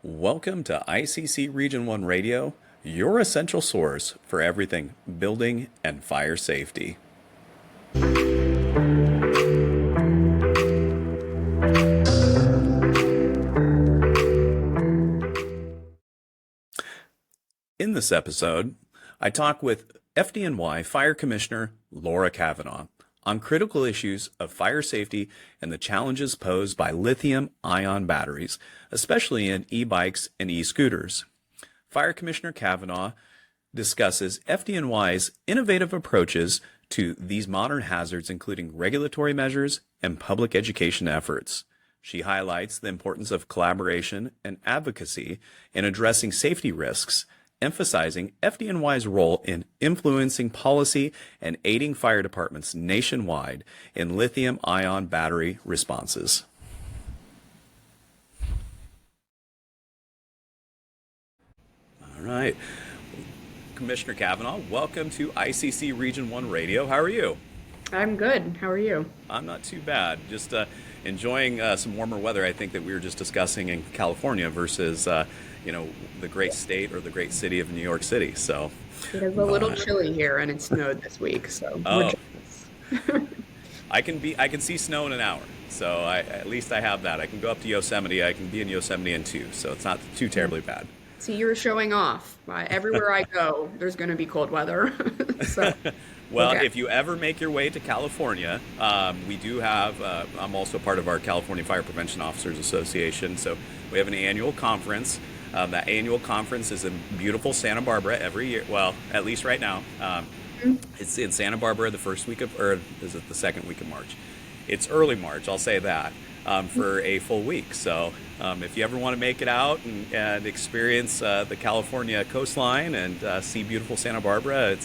Welcome to ICC Region 1 Radio, your essential source for everything building and fire safety. In this episode, I talk with FDNY Fire Commissioner Laura Kavanagh on critical issues of fire safety and the challenges posed by lithium-ion batteries, especially in e-bikes and e-scooters. Fire Commissioner Kavanagh discusses FDNY's innovative approaches to these modern hazards, including regulatory measures and public education efforts. She highlights the importance of collaboration and advocacy in addressing safety risks, emphasizing FDNY's role in influencing policy and aiding fire departments nationwide in lithium-ion battery responses. All right. Commissioner Kavanagh, welcome to ICC Region 1 Radio. How are you? I'm good. How are you? I'm not too bad. Just enjoying some warmer weather. I think that we were just discussing in California versus the great state or the great city of New York City. So it is a little chilly here, and it snowed this week. So I can see snow in an hour. So at least I have that. I can go up to Yosemite. I can be in Yosemite in 2. So it's not too terribly bad. See, you're showing off. Everywhere I go, there's going to be cold weather. So. Well, okay. If you ever make your way to California, we do have, I'm also part of our California Fire Prevention Officers Association, so we have an annual conference. That annual conference is in beautiful Santa Barbara every year, well, at least right now. It's in Santa Barbara the first week of, or is it the second week of March? It's early March, I'll say that, for a full week. So if you ever want to make it out and experience the California coastline and see beautiful Santa Barbara,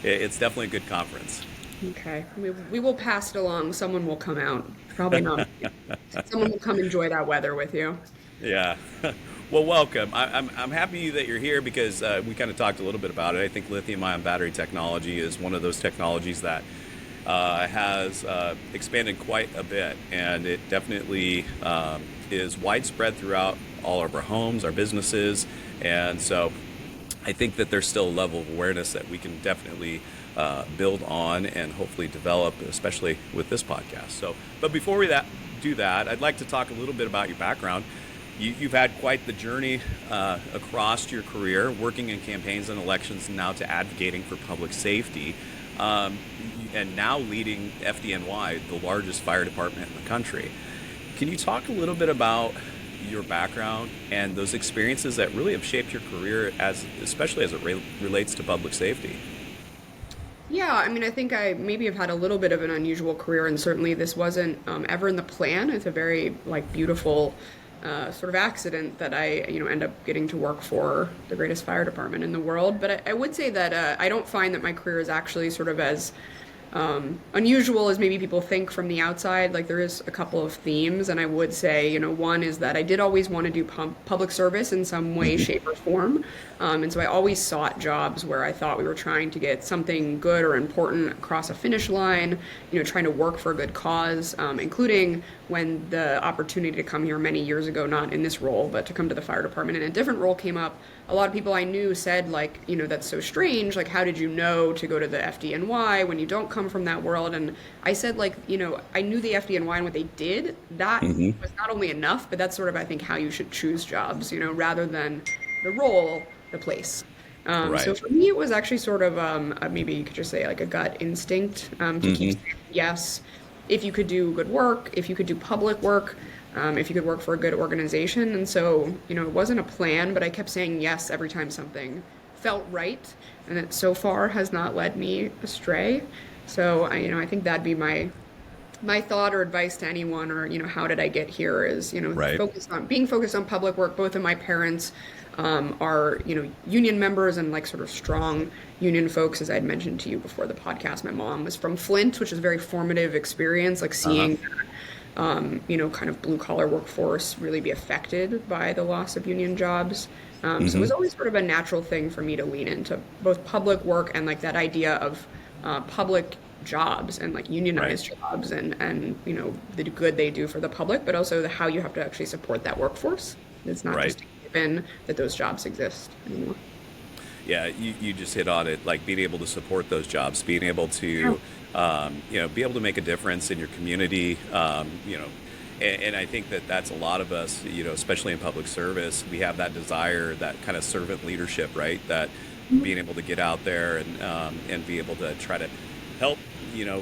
it's definitely a good conference. Okay. We will pass it along. Someone will come out. Probably not. Someone will come enjoy that weather with you. Yeah. Well, welcome. I'm happy that you're here because we kind of talked a little bit about it. I think lithium-ion battery technology is one of those technologies that has expanded quite a bit, and it definitely is widespread throughout all of our homes, our businesses, and so I think that there's still a level of awareness that we can definitely build on and hopefully develop, especially with this podcast. So, but before we do that, I'd like to talk a little bit about your background. You've had quite the journey across your career, working in campaigns and elections, and now to advocating for public safety, and now leading FDNY, the largest fire department in the country. Can you talk a little bit about your background and those experiences that really have shaped your career, especially as it relates to public safety? Yeah, I mean, I think I maybe have had a little bit of an unusual career, and certainly this wasn't ever in the plan. It's a very beautiful sort of accident that I end up getting to work for the greatest fire department in the world. But I would say that I don't find that my career is actually sort of as unusual as maybe people think from the outside. There is a couple of themes, and I would say, one is that I did always want to do public service in some way, shape, or form. And so I always sought jobs where I thought we were trying to get something good or important across a finish line, trying to work for a good cause, including when the opportunity to come here many years ago, not in this role, but to come to the fire department in a different role came up. A lot of people I knew said, that's so strange. How did you know to go to the FDNY when you don't come from that world? And I said, I knew the FDNY and what they did. That was not only enough, but that's sort of, I think, how you should choose jobs, rather than the role, the place. Right. So for me, it was actually sort of, maybe you could just say a gut instinct to keep saying yes. If you could do good work, if you could do public work, if you could work for a good organization. And so, it wasn't a plan, but I kept saying yes every time something felt right. And it so far has not led me astray. So, I think that'd be my thought or advice to anyone, or, how did I get here is, Right. being focused on public work. Both of my parents are, union members and sort of strong union folks. As I'd mentioned to you before the podcast, my mom was from Flint, which is a very formative experience, seeing kind of blue collar workforce really be affected by the loss of union jobs. So it was always sort of a natural thing for me to lean into both public work and that idea of public jobs and unionized jobs and the good they do for the public, but also how you have to actually support that workforce. It's not just been that those jobs exist anymore. Yeah, you just hit on it, like being able to support those jobs, being able Yeah. to, be able to make a difference in your community, and I think that that's a lot of us, especially in public service, we have that desire, that kind of servant leadership, right? That being able to get out there and be able to try to help,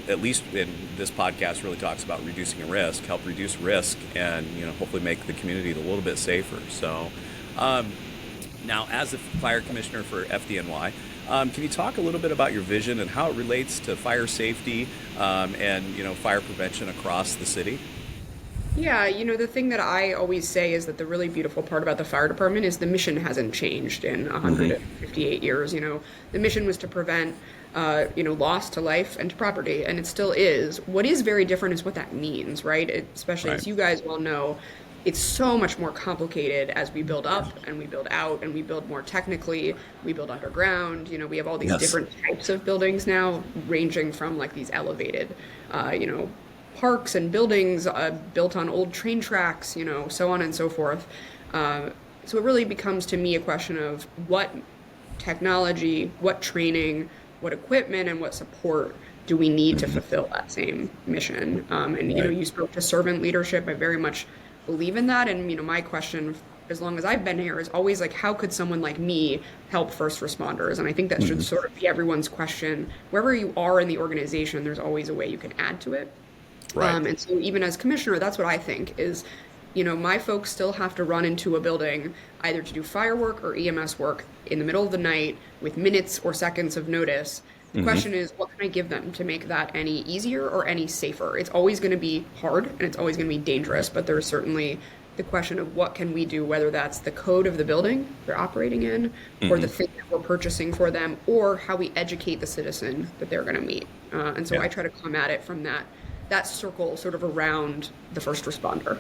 at least in this podcast really talks about reducing risk, help reduce risk and, hopefully make the community a little bit safer. So, now, as the fire commissioner for FDNY, can you talk a little bit about your vision and how it relates to fire safety and fire prevention across the city? Yeah, the thing that I always say is that the really beautiful part about the fire department is the mission hasn't changed in Hmm. 158 years. The mission was to prevent, loss to life and to property, and it still is. What is very different is what that means, right? Especially Right. as you guys well know, it's so much more complicated as we build up and we build out and we build more technically, we build underground. We have all these Yes. different types of buildings now, ranging from like these elevated, parks and buildings built on old train tracks, so on and so forth. So it really becomes to me a question of what technology, what training, what equipment, and what support do we need to fulfill that same mission? And Right. you spoke to servant leadership. I very much believe in that. And my question, as long as I've been here, is always like, how could someone like me help first responders? And I think that should Hmm. sort of be everyone's question. Wherever you are in the organization, there's always a way you can add to it. Right. And so even as commissioner, that's what I think is, my folks still have to run into a building either to do firework or EMS work in the middle of the night with minutes or seconds of notice. The Hmm. question is, what can I give them to make that any easier or any safer? It's always going to be hard and it's always going to be dangerous, but there's certainly the question of what can we do, whether that's the code of the building they're operating in, or the thing that we're purchasing for them, or how we educate the citizen that they're going to meet. And so Yeah. I try to come at it from that circle sort of around the first responder.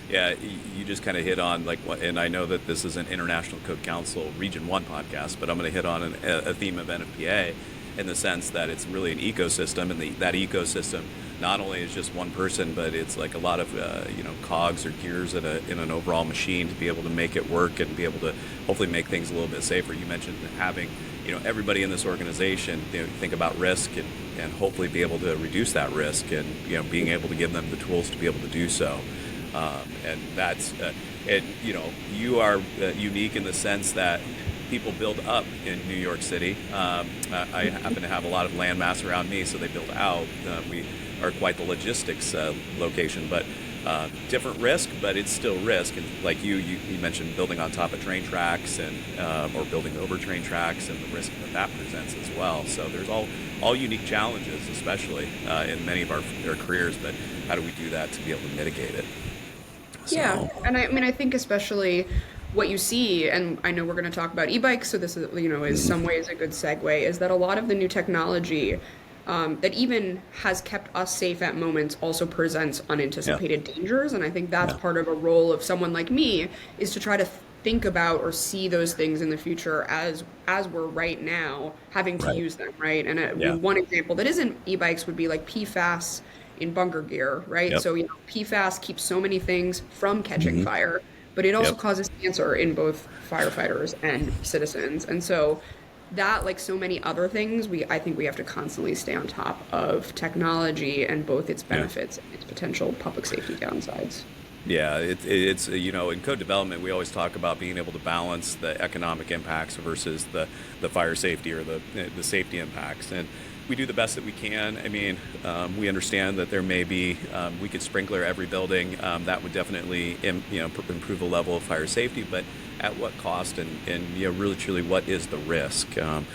Yeah, you just kind of hit on like what, and I know that this is an International Code Council Region 1 podcast, but I'm going to hit on a theme of NFPA in the sense that it's really an ecosystem, and that ecosystem not only is just one person, but it's like a lot of cogs or gears in an overall machine to be able to make it work and be able to hopefully make things a little bit safer. You mentioned having everybody in this organization think about risk and hopefully be able to reduce that risk and being able to give them the tools to be able to do so. And that's you are unique in the sense that people build up in New York City. I happen to have a lot of land mass around me, so they build out. We are quite the logistics location, but different risk, but it's still risk. And like you mentioned, building on top of train tracks and or building over train tracks and the risk that presents as well. So there's all unique challenges, especially in many of our careers. But how do we do that to be able to mitigate it? Yeah, So. and I think especially what you see, and I know we're going to talk about e-bikes, so this is some ways a good segue, is that a lot of the new technology that even has kept us safe at moments also presents unanticipated dangers, and I think that's Yeah. part of a role of someone like me is to try to think about or see those things in the future as we're right now having to Right. use them, right? And Yeah. one example that isn't e-bikes would be like PFAS in bunker gear, right? Yep. So, PFAS keeps so many things from catching Hmm. fire, but it also Yep. causes cancer in both firefighters and citizens. And so that, like so many other things, I think we have to constantly stay on top of technology and both its Yeah. benefits and its potential public safety downsides. Yeah, it's in code development we always talk about being able to balance the economic impacts versus the fire safety or the safety impacts, and we do the best that we can. I mean, we understand that there may be we could sprinkler every building, that would definitely improve the level of fire safety, but at what cost and really truly what is the risk? And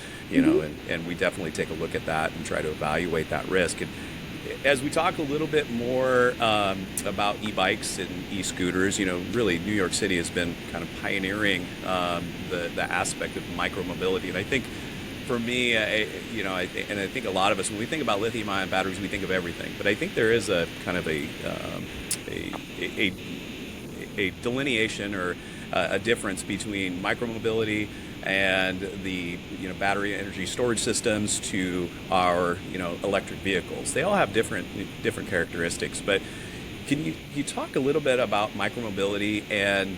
we definitely take a look at that and try to evaluate that risk. And as we talk a little bit more about e-bikes and e-scooters, really New York City has been kind of pioneering the aspect of micromobility. And I think for me, I think a lot of us, when we think about lithium-ion batteries, we think of everything. But I think there is a kind of a delineation or a difference between micromobility and the battery energy storage systems to our electric vehicles. They all have different characteristics, but Can you talk a little bit about micromobility and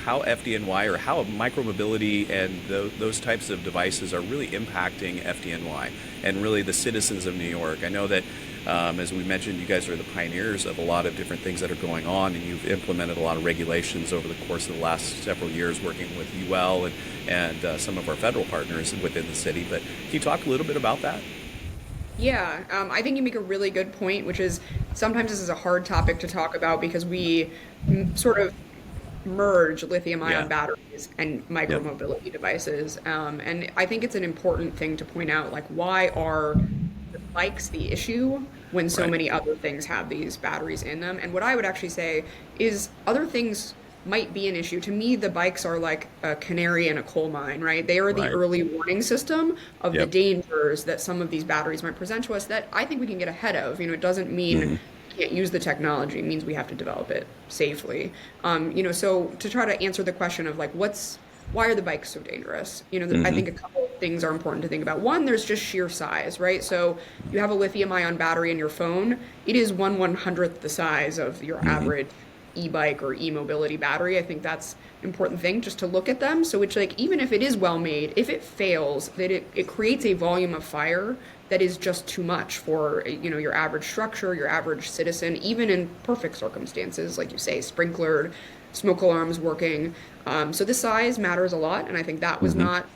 how FDNY or how micromobility and those types of devices are really impacting FDNY and really the citizens of New York? I know that, as we mentioned, you guys are the pioneers of a lot of different things that are going on, and you've implemented a lot of regulations over the course of the last several years working with UL and some of our federal partners within the city. But can you talk a little bit about that? Yeah, I think you make a really good point, which is sometimes this is a hard topic to talk about because we sort of merge lithium-ion Yeah. batteries and Yep. micromobility devices. And I think it's an important thing to point out, like, why are the bikes the issue when so Right. many other things have these batteries in them? And what I would actually say is other things might be an issue. To me, the bikes are like a canary in a coal mine, right? They are the Right. early warning system of the Yep. dangers that some of these batteries might present to us that I think we can get ahead of. It doesn't mean Hmm. we can't use the technology. It means we have to develop it safely. So to try to answer the question of like, why are the bikes so dangerous? I Hmm. think a couple of things are important to think about. One, there's just sheer size, right? So you have a lithium-ion battery in your phone. It is 1/100th the size of your Hmm. average e-bike or e-mobility battery. I think that's an important thing just to look at them. So which like even if it is well made, if it fails, that it creates a volume of fire that is just too much for your average structure, your average citizen, even in perfect circumstances, like you say, sprinklered, smoke alarms working. So the size matters a lot, and I think that was Hmm. not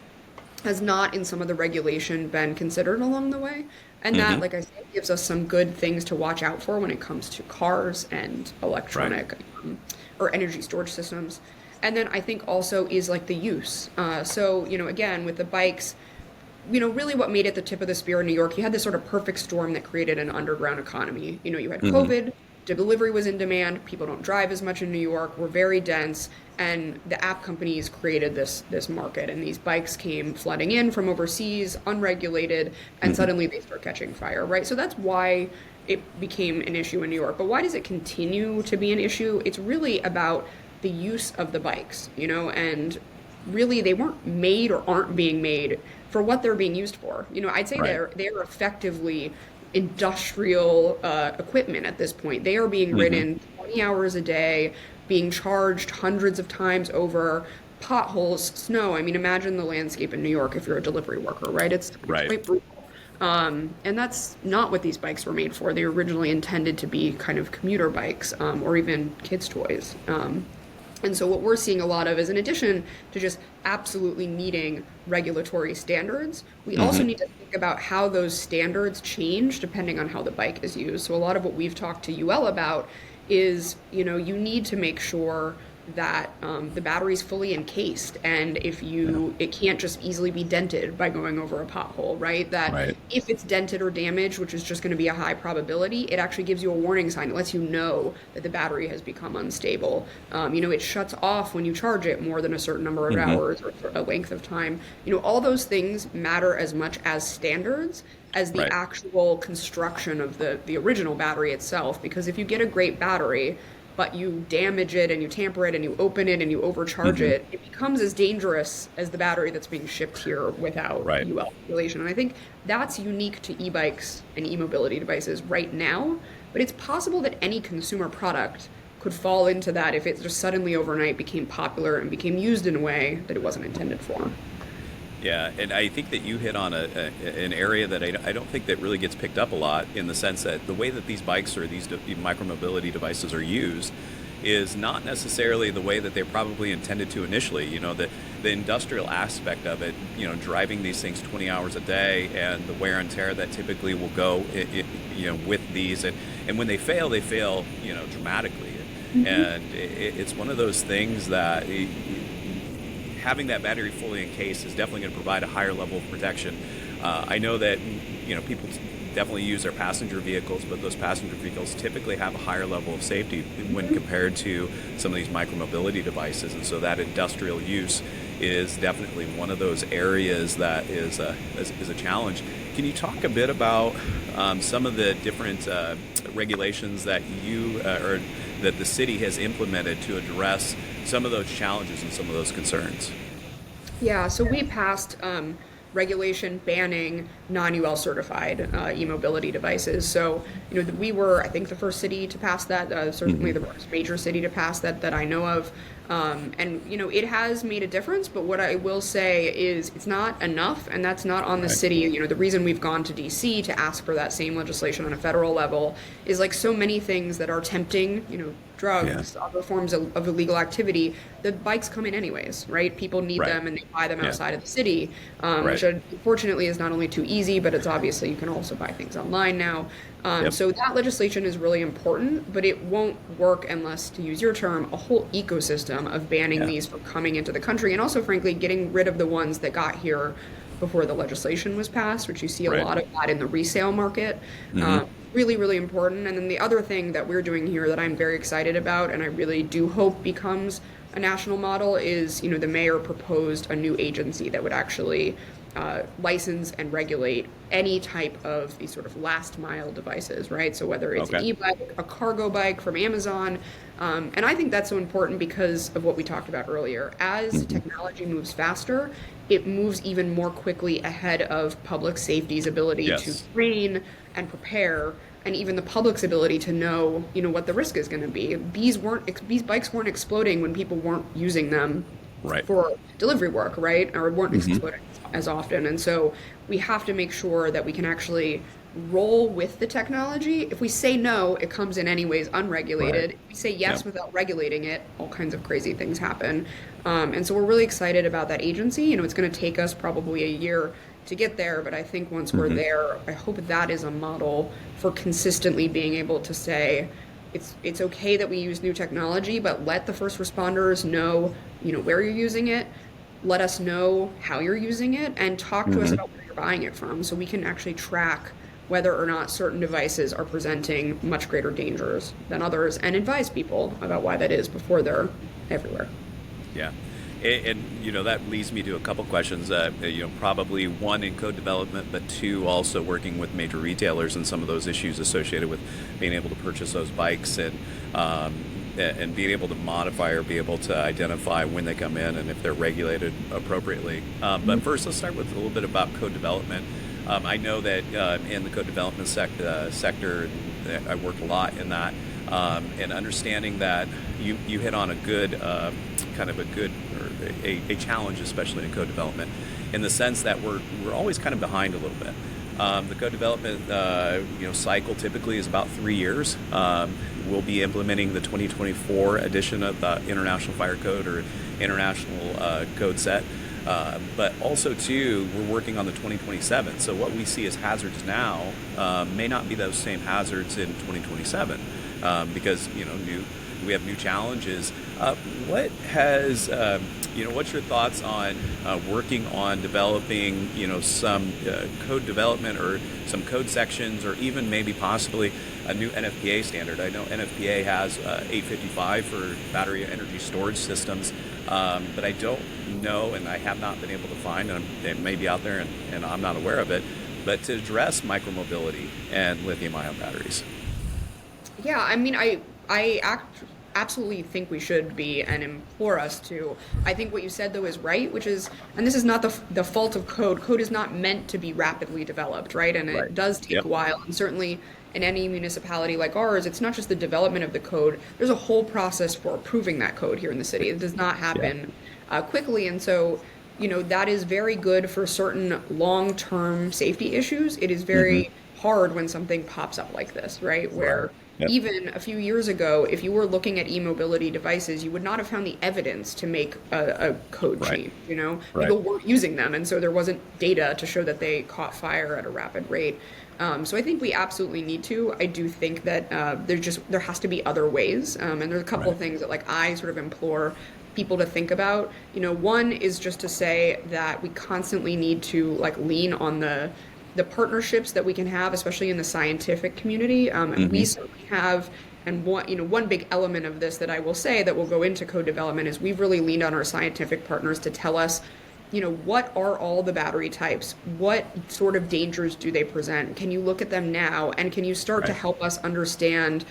has not in some of the regulation been considered along the way. And that, Hmm. like I said, gives us some good things to watch out for when it comes to cars and Right. electronic or energy storage systems. And then I think also is like the use. Again, with the bikes, really what made it the tip of the spear in New York, you had this sort of perfect storm that created an underground economy. You had Hmm. COVID, delivery was in demand, people don't drive as much in New York, we're very dense, and the app companies created this market, and these bikes came flooding in from overseas, unregulated, and Hmm. suddenly they start catching fire, right? So that's why it became an issue in New York. But why does it continue to be an issue? It's really about the use of the bikes, and really they weren't made or aren't being made for what they're being used for. I'd say Right. they're effectively industrial equipment at this point. They are being Hmm. ridden 20 hours a day, being charged hundreds of times over potholes, snow. I mean, imagine the landscape in New York if you're a delivery worker, right? It's Right. quite brutal. And that's not what these bikes were made for. They were originally intended to be kind of commuter bikes or even kids' toys. And so what we're seeing a lot of is in addition to just absolutely meeting regulatory standards, we also Hmm. need to think about how those standards change depending on how the bike is used. So a lot of what we've talked to UL about is, you need to make sure that the battery is fully encased, and Yeah. it can't just easily be dented by going over a pothole, right? That Right. if it's dented or damaged, which is just going to be a high probability, it actually gives you a warning sign. It lets you know that the battery has become unstable. It shuts off when you charge it more than a certain number of Hmm. hours or for a length of time. All those things matter as much as standards as the Right. actual construction of the original battery itself. Because if you get a great battery, but you damage it and you tamper it and you open it and you overcharge Hmm. it, it becomes as dangerous as the battery that's being shipped here without Right. UL regulation. And I think that's unique to e-bikes and e-mobility devices right now, but it's possible that any consumer product could fall into that if it just suddenly overnight became popular and became used in a way that it wasn't intended for. Yeah, and I think that you hit on an area that I don't think that really gets picked up a lot, in the sense that the way that these bikes or these micromobility devices are used is not necessarily the way that they're probably intended to initially. The industrial aspect of it, driving these things 20 hours a day, and the wear and tear that typically will go with these, and when they fail dramatically. And it's one of those things that having that battery fully encased is definitely going to provide a higher level of protection. I know that people definitely use their passenger vehicles, but those passenger vehicles typically have a higher level of safety when compared to some of these micromobility devices, and so that industrial use is definitely one of those areas that is a challenge. Can you talk a bit about some of the different regulations that you or that the city has implemented to address some of those challenges and some of those concerns? Yeah, so we passed regulation banning non-UL certified e-mobility devices. So, we were, I think, the first city to pass that, certainly the first major city to pass that I know of. And, it has made a difference, but what I will say is it's not enough, and that's not on the city. The reason we've gone to DC to ask for that same legislation on a federal level is like so many things that are tempting, drugs, other forms of illegal activity, the bikes come in anyways, right? People need them and they buy them outside of the city, which unfortunately is not only too easy, but it's obviously you can also buy things online now. So that legislation is really important, but it won't work unless, to use your term, a whole ecosystem of banning these from coming into the country, and also, frankly, getting rid of the ones that got here before the legislation was passed, which you see a lot of that in the resale market. Really, really important. And then the other thing that we're doing here that I'm very excited about, and I really do hope becomes a national model, is, the mayor proposed a new agency that would actually license and regulate any type of these sort of last mile devices, right? So whether it's an e-bike, a cargo bike from Amazon, and I think that's so important because of what we talked about earlier. As technology moves faster, it moves even more quickly ahead of public safety's ability to train and prepare, and even the public's ability to know, what the risk is going to be. These bikes weren't exploding when people weren't using them for delivery work, right? Or weren't exploding as often. And so we have to make sure that we can actually roll with the technology. If we say no, it comes in anyways unregulated. If we say yes without regulating it, all kinds of crazy things happen. And so we're really excited about that agency. It's going to take us probably a year to get there, but I think once we're there, I hope that is a model for consistently being able to say it's okay that we use new technology, but let the first responders know, where you're using it. Let us know how you're using it, and talk to us about where you're buying it from, so we can actually track whether or not certain devices are presenting much greater dangers than others, and advise people about why that is before they're everywhere. Yeah. And that leads me to a couple questions. Probably one in code development, but two also working with major retailers and some of those issues associated with being able to purchase those bikes and being able to modify or be able to identify when they come in and if they're regulated appropriately. But first, let's start with a little bit about code development. I know that in the code development sector, I worked a lot in that, and understanding that you hit on a good a challenge, especially in code development, in the sense that we're always kind of behind a little bit. The code development cycle typically is about 3 years. We'll be implementing the 2024 edition of the International Fire Code or International Code Set. But also, too, we're working on the 2027. So what we see as hazards now may not be those same hazards in 2027 because, we have new challenges. What's your thoughts on working on developing, some code development or some code sections, or even maybe possibly a new NFPA standard? I know NFPA has 855 for battery energy storage systems, but I don't know, and I have not been able to find, and it may be out there and I'm not aware of it, but to address micromobility and lithium-ion batteries. Yeah, I mean, absolutely think we should be, and implore us to. I think what you said, though, is right, which is, and this is not the fault of code. Code is not meant to be rapidly developed, right? And it does take a while. And certainly in any municipality like ours, it's not just the development of the code. There's a whole process for approving that code here in the city. It does not happen quickly. And so, that is very good for certain long-term safety issues. It is very hard when something pops up like this, right? Where even a few years ago, if you were looking at e-mobility devices, you would not have found the evidence to make a code change, People weren't using them, and so there wasn't data to show that they caught fire at a rapid rate. So I think we absolutely need to. I do think that there has to be other ways, and there's a couple of things that I sort of implore people to think about. One is just to say that we constantly need to lean on the partnerships that we can have, especially in the scientific community. And we certainly have, and one big element of this that I will say that will go into code development is we've really leaned on our scientific partners to tell us, what are all the battery types? What sort of dangers do they present? Can you look at them now? And can you start to help us understand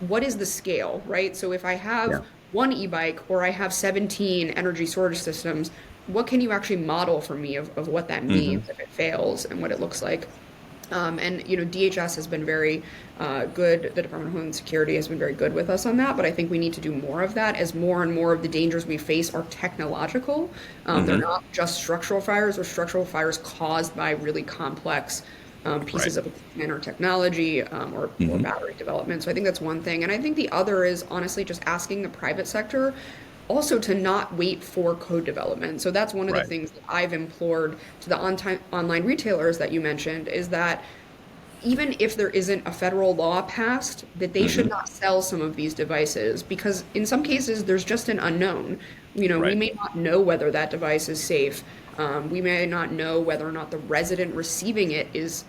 what is the scale, right? So if I have one e-bike or I have 17 energy storage systems. What can you actually model for me of what that Hmm. means if it fails and what it looks like? And DHS has been very good. The Department of Homeland Security has been very good with us on that. But I think we need to do more of that as more and more of the dangers we face are technological. They're Hmm. not just structural fires or structural fires caused by really complex Right. pieces of equipment or technology or Hmm. battery development. So I think that's one thing. And I think the other is honestly just asking the private sector also to not wait for code development. So that's one of the Right. things that I've implored to the online retailers that you mentioned is that even if there isn't a federal law passed, that they should Hmm. not sell some of these devices because in some cases there's just an unknown. We Right. may not know whether that device is safe. We may not know whether or not the resident receiving it is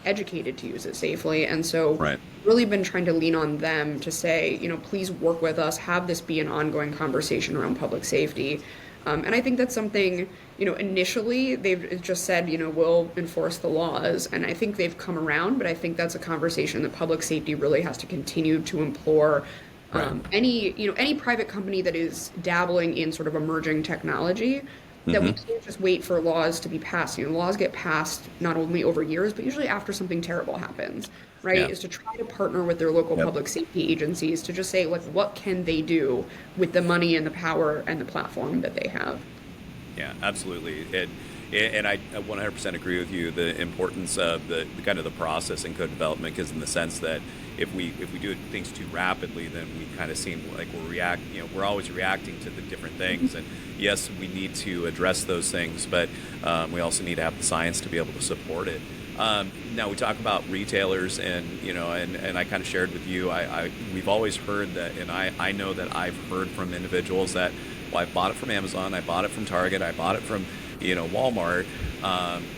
educated to use it safely. And so Right. really been trying to lean on them to say, please work with us, have this be an ongoing conversation around public safety. And I think that's something, initially they've just said, we'll enforce the laws. And I think they've come around, but I think that's a conversation that public safety really has to continue to implore Right. any private company that is dabbling in sort of emerging technology that we Hmm. can't just wait for laws to be passed. Laws get passed not only over years, but usually after something terrible happens, right? Yeah. Is to try to partner with their local Yep. public safety agencies to just say, like, what can they do with the money and the power and the platform that they have? Yeah, absolutely. And I 100% agree with you. The importance of the kind of the process in code development, because in the sense that if we do things too rapidly, then we kind of seem like we're always reacting to the different things. And yes, we need to address those things, but we also need to have the science to be able to support it. Now we talk about retailers, and I kind of shared with you. We've always heard that, and I know that I've heard from individuals that, well, I bought it from Amazon, I bought it from Target, I bought it from Walmart.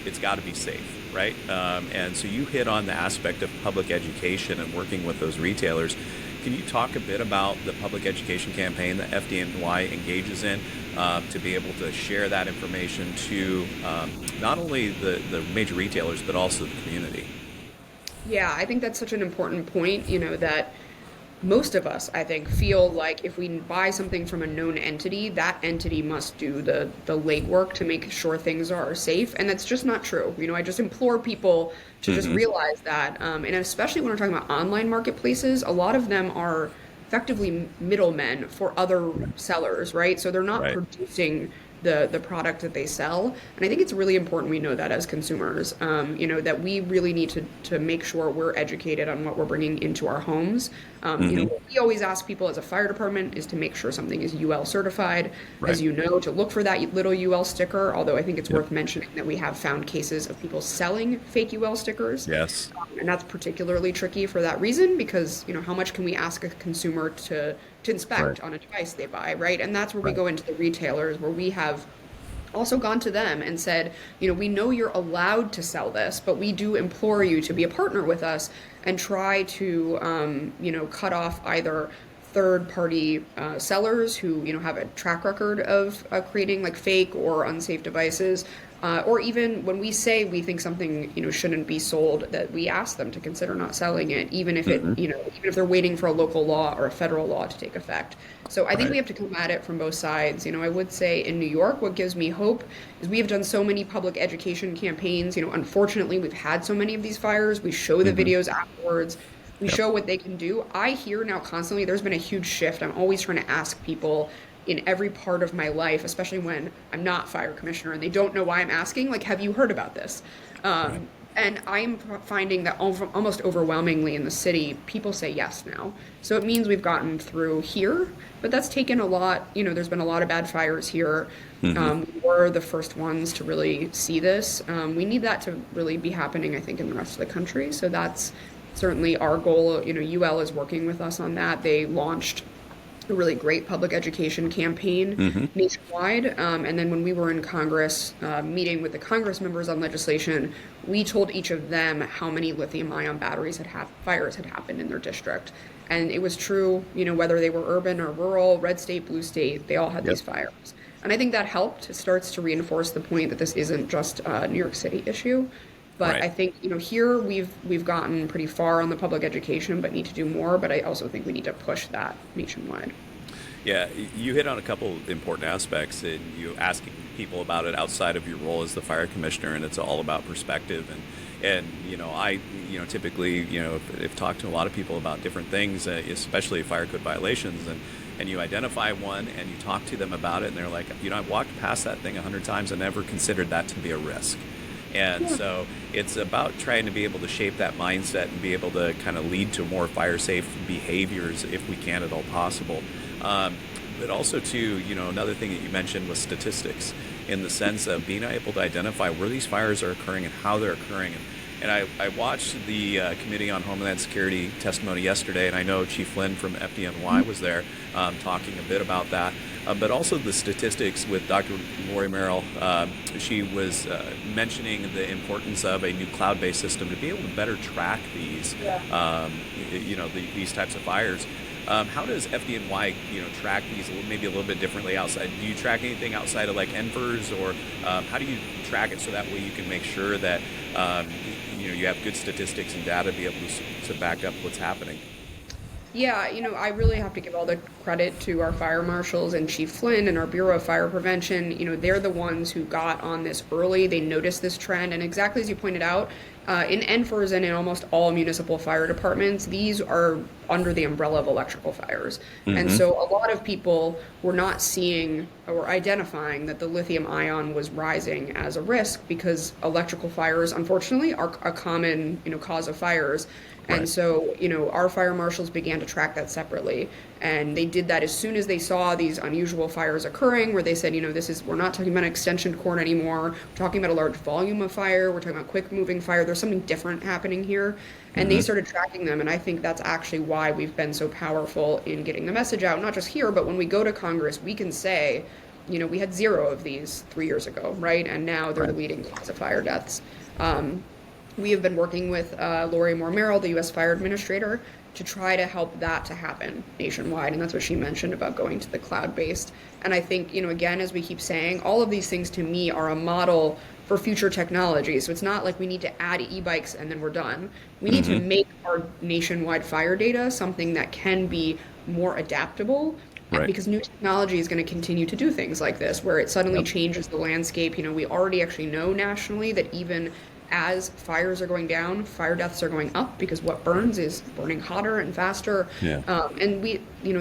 It's got to be safe, right? And so you hit on the aspect of public education and working with those retailers. Can you talk a bit about the public education campaign that FDNY engages in to be able to share that information to not only the major retailers, but also the community? Yeah, I think that's such an important point, that most of us, I think, feel like if we buy something from a known entity, that entity must do the legwork to make sure things are safe. And that's just not true. I just implore people to just Hmm. realize that. And especially when we're talking about online marketplaces, a lot of them are effectively middlemen for other sellers, right? So they're not Right. producing the product that they sell. And I think it's really important we know that as consumers, that we really need to make sure we're educated on what we're bringing into our homes. Hmm. What we always ask people as a fire department is to make sure something is UL certified, Right. as to look for that little UL sticker, although I think it's Yep. worth mentioning that we have found cases of people selling fake UL stickers. Yes. And that's particularly tricky for that reason because, how much can we ask a consumer to Right. inspect on a device they buy, right? And that's where we Right. go into the retailers where we have also gone to them and said, we know you're allowed to sell this, but we do implore you to be a partner with us and try to, cut off either third-party sellers who, have a track record of creating like fake or unsafe devices, or even when we say we think something, shouldn't be sold, that we ask them to consider not selling it, even if Hmm. even if they're waiting for a local law or a federal law to take effect. So I think Right. we have to come at it from both sides. I would say in New York, what gives me hope is we have done so many public education campaigns. Unfortunately, we've had so many of these fires. We show the Hmm. videos afterwards. We Yep. show what they can do. I hear now constantly there's been a huge shift. I'm always trying to ask people in every part of my life, especially when I'm not fire commissioner and they don't know why I'm asking, like, have you heard about this? Right. And I'm finding that almost overwhelmingly in the city, people say yes now. So it means we've gotten through here, but that's taken a lot. There's been a lot of bad fires here. Hmm. We were the first ones to really see this. We need that to really be happening, I think, in the rest of the country. So that's certainly our goal. UL is working with us on that. They launched a really great public education campaign Hmm. nationwide. And then when we were in Congress, meeting with the Congress members on legislation, we told each of them how many lithium-ion batteries fires had happened in their district. And it was true, whether they were urban or rural, red state, blue state, they all had Yep. these fires. And I think that helped. It starts to reinforce the point that this isn't just a New York City issue. But Right. I think, here we've gotten pretty far on the public education, but need to do more. But I also think we need to push that nationwide. Yeah, you hit on a couple of important aspects, and you asking people about it outside of your role as the fire commissioner, and it's all about perspective. And I typically if talked to a lot of people about different things, especially fire code violations, and you identify one and you talk to them about it, and they're like, I've walked past that thing 100 times and never considered that to be a risk. And Yeah. so it's about trying to be able to shape that mindset and be able to kind of lead to more fire safe behaviors if we can at all possible. Um, but also, too, another thing that you mentioned was statistics in the sense of being able to identify where these fires are occurring and how they're occurring. And I watched the Committee on Homeland Security testimony yesterday, and I know Chief Flynn from FDNY was there talking a bit about that. But also the statistics with Dr. Lori Merrill. She was mentioning the importance of a new cloud-based system to be able to better track these, Yeah. these types of fires. How does FDNY, track these maybe a little bit differently outside? Do you track anything outside of like NFIRS, or how do you track it so that way you can make sure that you have good statistics and data to be able to back up what's happening? Yeah, I really have to give all the credit to our fire marshals and Chief Flynn and our Bureau of Fire Prevention. They're the ones who got on this early. They noticed this trend. And exactly as you pointed out, in NFIRS and in almost all municipal fire departments, these are under the umbrella of electrical fires. And Mm-hmm. so a lot of people were not seeing or identifying that the lithium ion was rising as a risk because electrical fires, unfortunately, are a common, cause of fires. And Right. so, our fire marshals began to track that separately. And they did that as soon as they saw these unusual fires occurring, where they said, we're not talking about an extension cord anymore. We're talking about a large volume of fire. We're talking about quick moving fire. There's something different happening here. And they Mm-hmm. started tracking them. And I think that's actually why we've been so powerful in getting the message out, not just here, but when we go to Congress, we can say, we had 0 of these 3 years ago, right? And now they're the Right. leading cause of fire deaths. We have been working with Lori Moore Merrill, the U.S. Fire Administrator, to try to help that to happen nationwide. And that's what she mentioned about going to the cloud-based. And I think, again, as we keep saying, all of these things to me are a model for future technology. So it's not like we need to add e-bikes and then we're done. We need to Mm-hmm. make our nationwide fire data something that can be more adaptable, Right. because new technology is going to continue to do things like this, where it suddenly Yep. changes the landscape. We already actually know nationally that even as fires are going down, fire deaths are going up because what burns is burning hotter and faster. Yeah. And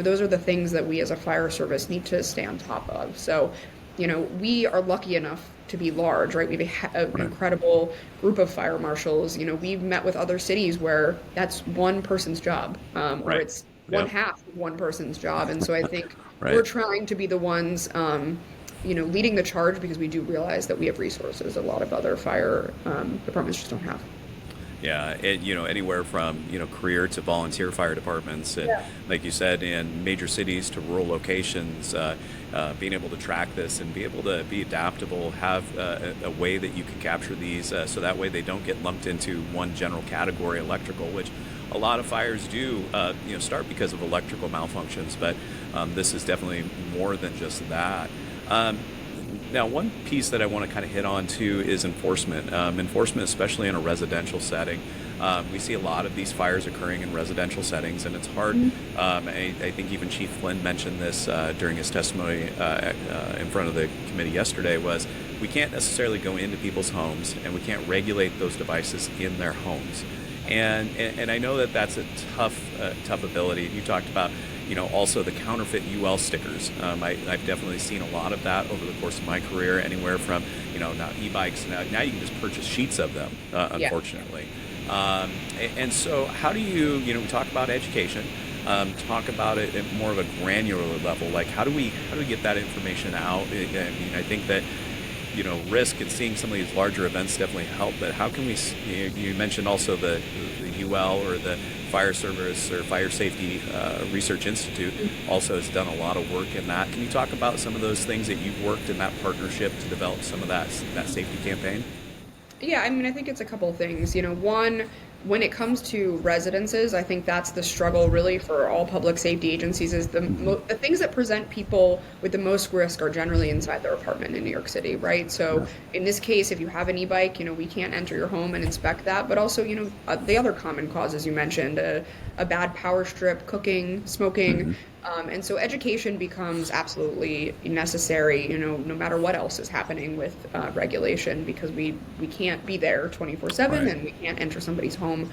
those are the things that we as a fire service need to stay on top of. So, we are lucky enough to be large, right? We have an Right. incredible group of fire marshals. We've met with other cities where that's one person's job, or Right. it's one Yep. half of one person's job. And so I think we're Right. trying to be the ones, leading the charge, because we do realize that we have resources a lot of other fire departments just don't have. Yeah, anywhere from career to volunteer fire departments, and Yeah. like you said, in major cities to rural locations, being able to track this and be able to be adaptable, have a way that you can capture these, so that way they don't get lumped into one general category, electrical, which a lot of fires do, start because of electrical malfunctions, but this is definitely more than just that. Um, Now, one piece that I want to kind of hit on too is enforcement. Enforcement, especially in a residential setting. We see a lot of these fires occurring in residential settings, and it's hard. I think even Chief Flynn mentioned this during his testimony in front of the committee yesterday, was we can't necessarily go into people's homes, and we can't regulate those devices in their homes. And I know that that's a tough ability. You talked about also the counterfeit UL stickers. I've definitely seen a lot of that over the course of my career, anywhere from, now e-bikes. Now you can just purchase sheets of them, Yeah. unfortunately. And so how do we talk about education, talk about it at more of a granular level, like how do we get that information out? I mean, I think that, risk and seeing some of these larger events definitely help, but how can we, you mentioned also the UL, or the Fire Service or Fire Safety Research Institute also has done a lot of work in that. Can you talk about some of those things that you've worked in that partnership to develop some of that safety campaign? Yeah, I mean, I think it's a couple of things. One, when it comes to residences, I think that's the struggle really for all public safety agencies, is the things that present people with the most risk are generally inside their apartment in New York City, right? So in this case, if you have an e-bike, we can't enter your home and inspect that, but also, the other common causes you mentioned, a bad power strip, cooking, smoking, And so education becomes absolutely necessary, no matter what else is happening with regulation, because we can't be there 24/7 Right. and we can't enter somebody's home.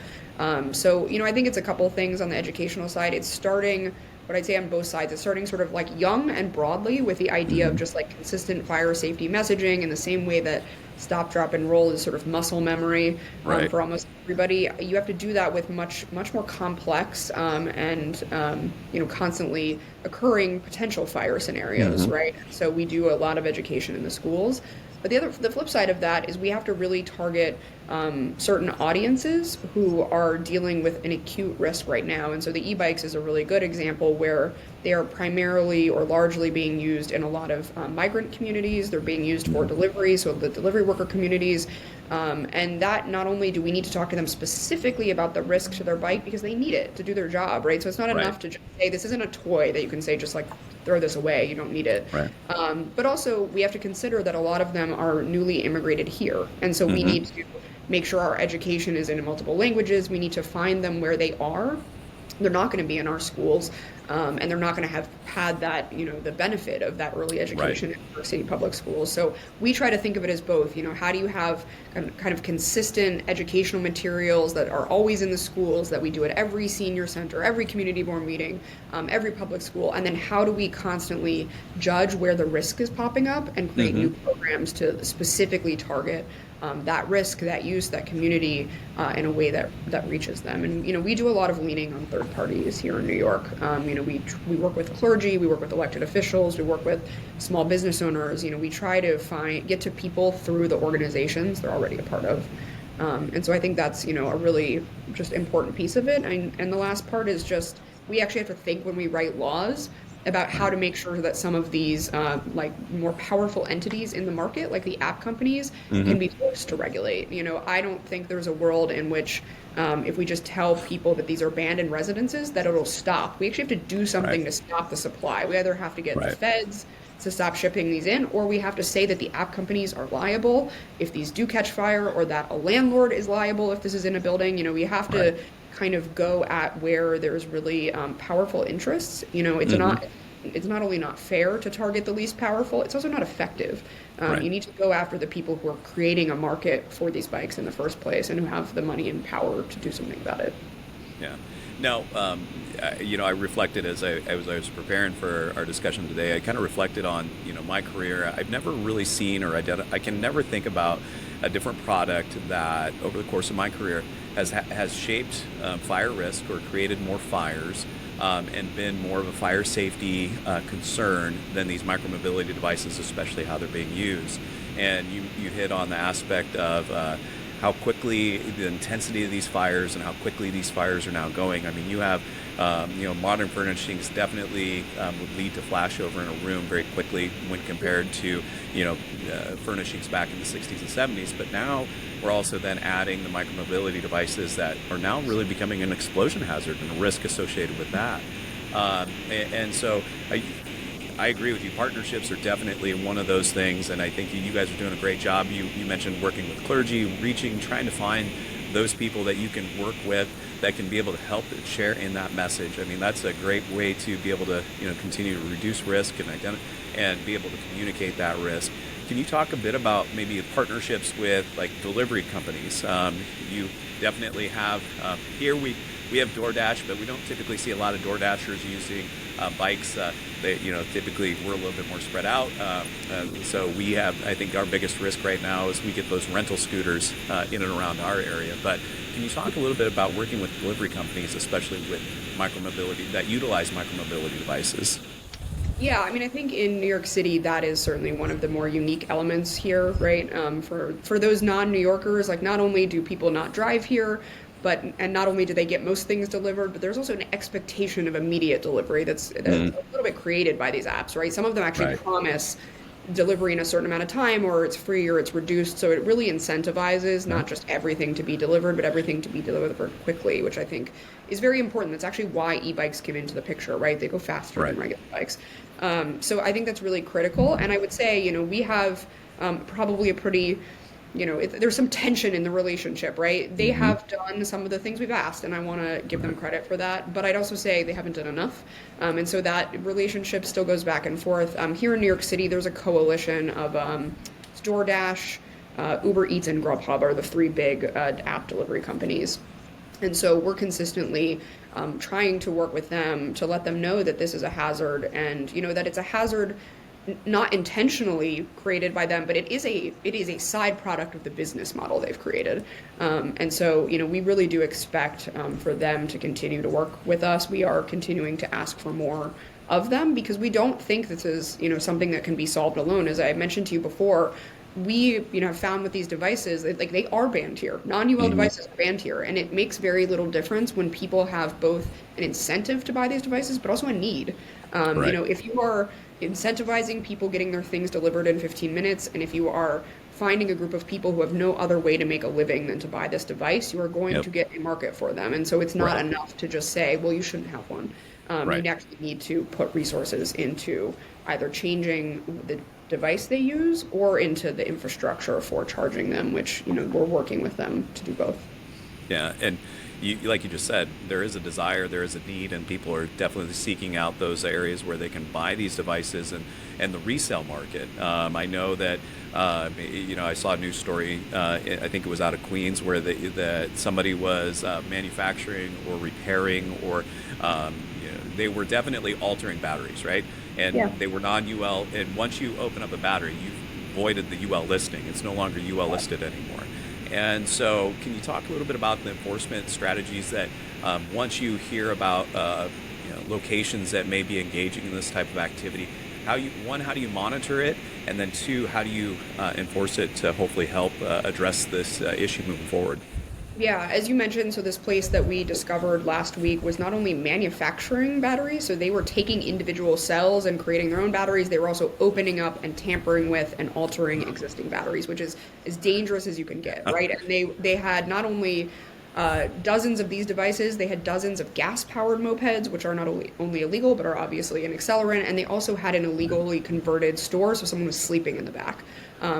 So, I think it's a couple things on the educational side. It's starting, what I'd say on both sides, it's starting sort of like young and broadly with the idea of Hmm. just like consistent fire safety messaging in the same way that stop, drop, and roll is sort of muscle memory Right. for almost everybody. You have to do that with much more complex and constantly occurring potential fire scenarios, Hmm. right? So we do a lot of education in the schools. But the flip side of that is we have to really target certain audiences who are dealing with an acute risk right now. And so the e-bikes is a really good example where they are primarily or largely being used in a lot of migrant communities. They're being used for delivery, so the delivery worker communities. And that not only do we need to talk to them specifically about the risk to their bike because they need it to do their job, right? So it's not Right. enough to just say this isn't a toy that you can say just like throw this away, you don't need it. Right. But also we have to consider that a lot of them are newly immigrated here, and so we Hmm. need to make sure our education is in multiple languages. We need to find them where they are. They're not going to be in our schools, and they're not going to have had that, the benefit of that early Right. education in New York City public schools. So we try to think of it as both. How do you have kind of consistent educational materials that are always in the schools that we do at every senior center, every community board meeting, every public school, and then how do we constantly judge where the risk is popping up and create Hmm. new programs to specifically target that risk, that use, that community in a way that reaches them. And we do a lot of leaning on third parties here in New York. We work with clergy, we work with elected officials, we work with small business owners. We try to get to people through the organizations they're already a part of. And so I think that's a really just important piece of it. And the last part is just we actually have to think when we write laws about how Right. to make sure that some of these like more powerful entities in the market, like the app companies, Hmm. can be forced to regulate. I don't think there's a world in which if we just tell people that these are banned in residences, that it'll stop. We actually have to do Right. something to stop the supply. We either have to get the Right. feds to stop shipping these in, or we have to say that the app companies are liable if these do catch fire, or that a landlord is liable if this is in a building. We have Right. to kind of go at where there's really powerful interests. Hmm. It's not only not fair to target the least powerful, it's also not effective. Right. You need to go after the people who are creating a market for these bikes in the first place and who have the money and power to do something about it. Yeah. Now, I reflected as I was preparing for our discussion today. I kind of reflected on, my career. I've never really seen or I can never think about a different product that, over the course of my career, has shaped fire risk or created more fires. And been more of a fire safety concern than these micromobility devices, especially how they're being used. And you hit on the aspect of how quickly the intensity of these fires and how quickly these fires are now going. I mean, you have modern furnishings definitely would lead to flashover in a room very quickly when compared to furnishings back in the 60s and 70s. But now we're also then adding the micromobility devices that are now really becoming an explosion hazard and a risk associated with that. And so I agree with you. Partnerships are definitely one of those things, and I think you guys are doing a great job. You mentioned working with clergy, trying to find those people that you can work with that can be able to help share in that message. I mean, that's a great way to be able to continue to reduce risk and be able to communicate that risk. Can you talk a bit about maybe partnerships with like delivery companies? You definitely have here we have DoorDash, but we don't typically see a lot of DoorDashers using bikes. They, typically we're a little bit more spread out. So we have, I think, our biggest risk right now is we get those rental scooters in and around our area. But can you talk a little bit about working with delivery companies, especially with micromobility that utilize micromobility devices? Yeah, I mean, I think in New York City, that is certainly one of the more unique elements here, right? For those non-New Yorkers, like not only do people not drive here, and not only do they get most things delivered, but there's also an expectation of immediate delivery that's Mm. a little bit created by these apps, right? Some of them actually Right. promise delivery in a certain amount of time, or it's free, or it's reduced. So it really incentivizes Yeah. not just everything to be delivered, but everything to be delivered quickly, which I think is very important. That's actually why e-bikes came into the picture, right? They go faster Right. than regular bikes. So I think that's really critical. And I would say, we have probably a pretty there's some tension in the relationship, right? They Hmm. have done some of the things we've asked, and I want to give them credit for that. But I'd also say they haven't done enough. And so that relationship still goes back and forth. Here in New York City, there's a coalition of it's DoorDash, Uber Eats, and Grubhub are the three big app delivery companies. And so we're consistently trying to work with them to let them know that this is a hazard, and that it's a hazard not intentionally created by them, but it is a side product of the business model they've created. And so we really do expect for them to continue to work with us. We are continuing to ask for more of them because we don't think this is something that can be solved alone. As I mentioned to you before, we have found with these devices like they are banned here. Non-UL Hmm. devices are banned here, and it makes very little difference when people have both an incentive to buy these devices but also a need. Right. If you are incentivizing people getting their things delivered in 15 minutes, and if you are finding a group of people who have no other way to make a living than to buy this device, you are going Yep. to get a market for them. And so it's not Right. enough to just say, well, you shouldn't have one. Right. You actually need to put resources into either changing the device they use or into the infrastructure for charging them, which we're working with them to do both. Yeah, and like you just said, there is a desire, there is a need, and people are definitely seeking out those areas where they can buy these devices and the resale market. I know that I saw a news story. I think it was out of Queens where that somebody was manufacturing or repairing or they were definitely altering batteries, right? And Yeah. they were non-UL. And once you open up a battery, you've voided the UL listing. It's no longer UL listed anymore. And so, can you talk a little bit about the enforcement strategies that once you hear about locations that may be engaging in this type of activity, how do you monitor it, and then two, how do you enforce it to hopefully help address this issue moving forward? Yeah, as you mentioned, so this place that we discovered last week was not only manufacturing batteries, so they were taking individual cells and creating their own batteries, they were also opening up and tampering with and altering existing batteries, which is as dangerous as you can get, right? And they had not only dozens of these devices, they had dozens of gas-powered mopeds, which are not only illegal, but are obviously an accelerant, and they also had an illegally converted store, so someone was sleeping in the back.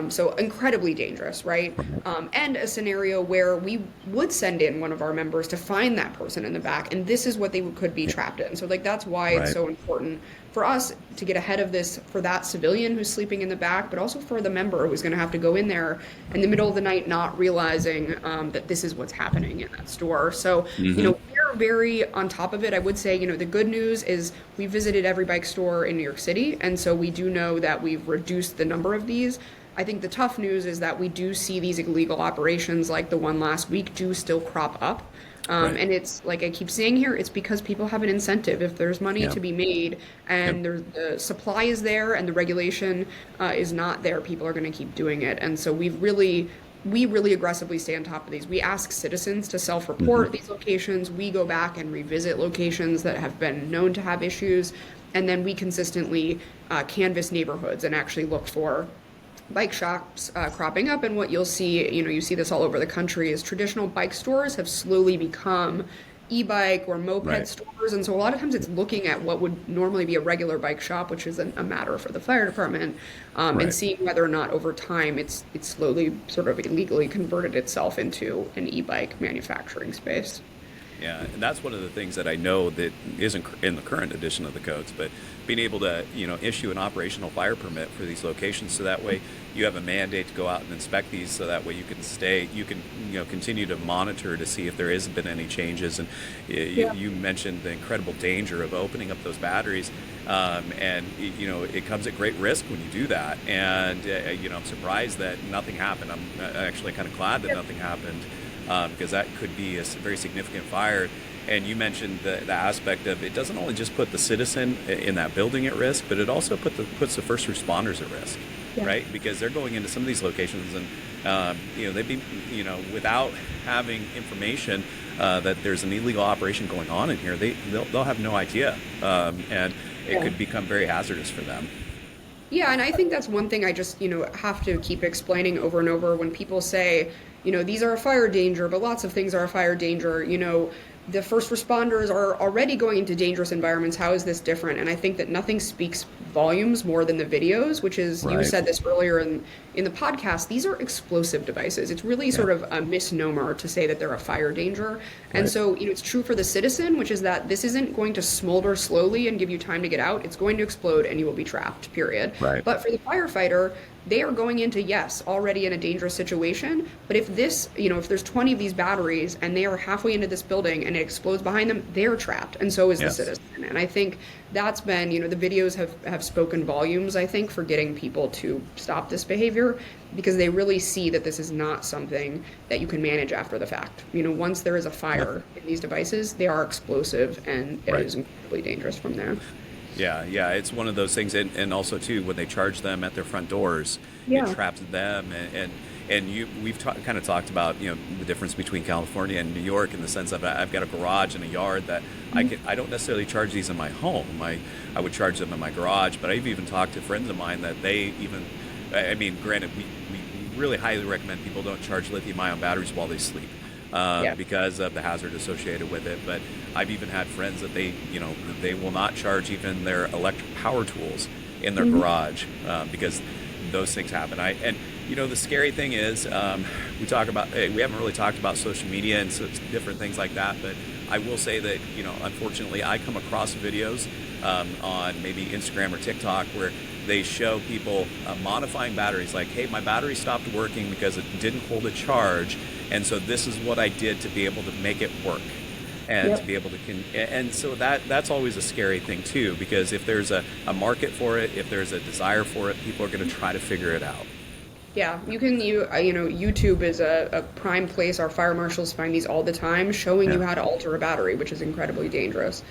So incredibly dangerous, right? And a scenario where we would send in one of our members to find that person in the back, and this is what they could be trapped in. So like that's why it's Right. so important for us to get ahead of this for that civilian who's sleeping in the back, but also for the member who's going to have to go in there in the middle of the night, not realizing that this is what's happening in that store. So Hmm. we're very on top of it. I would say the good news is we visited every bike store in New York City, and so we do know that we've reduced the number of these. I think the tough news is that we do see these illegal operations like the one last week do still crop up. Right. And it's like I keep saying here, it's because people have an incentive. If there's money Yeah. to be made Yep. and the supply is there and the regulation is not there, people are going to keep doing it. And so we really aggressively stay on top of these. We ask citizens to self-report these locations. We go back and revisit locations that have been known to have issues. And then we consistently canvass neighborhoods and actually look for bike shops cropping up. And what you'll see, you see this all over the country, is traditional bike stores have slowly become e-bike or moped Right. stores. And so a lot of times it's looking at what would normally be a regular bike shop, which is a matter for the fire department, and Right. seeing whether or not over time it's slowly sort of illegally converted itself into an e-bike manufacturing space. Yeah, and that's one of the things that I know that isn't in the current edition of the codes, but being able to, issue an operational fire permit for these locations, so that way you have a mandate to go out and inspect these, so that way you can, continue to monitor to see if there has been any changes. And Yeah. you mentioned the incredible danger of opening up those batteries, and it comes at great risk when you do that. And I'm surprised that nothing happened. I'm actually kind of glad that nothing happened, because that could be a very significant fire. And you mentioned the aspect of it doesn't only just put the citizen in that building at risk, but it also puts the first responders at risk, Yeah. right? Because they're going into some of these locations and they'd be without having information that there's an illegal operation going on in here, they'll have no idea, and it Yeah. could become very hazardous for them. Yeah, and I think that's one thing I just, have to keep explaining over and over when people say, these are a fire danger, but lots of things are a fire danger. the first responders are already going into dangerous environments. How is this different? And I think that nothing speaks volumes more than the videos, which is, you Right. said this earlier in the podcast, these are explosive devices. It's really Yeah. sort of a misnomer to say that they're a fire danger. And Right. so, it's true for the citizen, which is that this isn't going to smolder slowly and give you time to get out. It's going to explode and you will be trapped, period. Right. But for the firefighter, they are going into, yes, already in a dangerous situation. But if this, if there's 20 of these batteries and they are halfway into this building and it explodes behind them, they're trapped. And so is the Yes. citizen. And I think that's been, the videos have spoken volumes, I think, for getting people to stop this behavior, because they really see that this is not something that you can manage after the fact. Once there is a fire in these devices, they are explosive and it Right. is incredibly dangerous from there. Yeah, yeah, it's one of those things, and also too when they charge them at their front doors, it Yeah. traps them, we've kind of talked about the difference between California and New York in the sense of I've got a garage and a yard that I don't necessarily charge these in my home. I would charge them in my garage, but I've even talked to friends of mine that they even, I mean, granted, we really highly recommend people don't charge lithium-ion batteries while they sleep. Yeah. Because of the hazard associated with it. But I've even had friends that they will not charge even their electric power tools in their garage because those things happen. The scary thing is we haven't really talked about social media and different things like that. But I will say that unfortunately, I come across videos on maybe Instagram or TikTok where they show people modifying batteries, like, hey, my battery stopped working because it didn't hold a charge, and so this is what I did to be able to make it work, and Yep. to be able to and so that's always a scary thing too, because if there's a market for it, if there's a desire for it, people are going to try to figure it out. Yeah, YouTube is a prime place. Our fire marshals find these all the time, showing Yeah. you how to alter a battery, which is incredibly dangerous.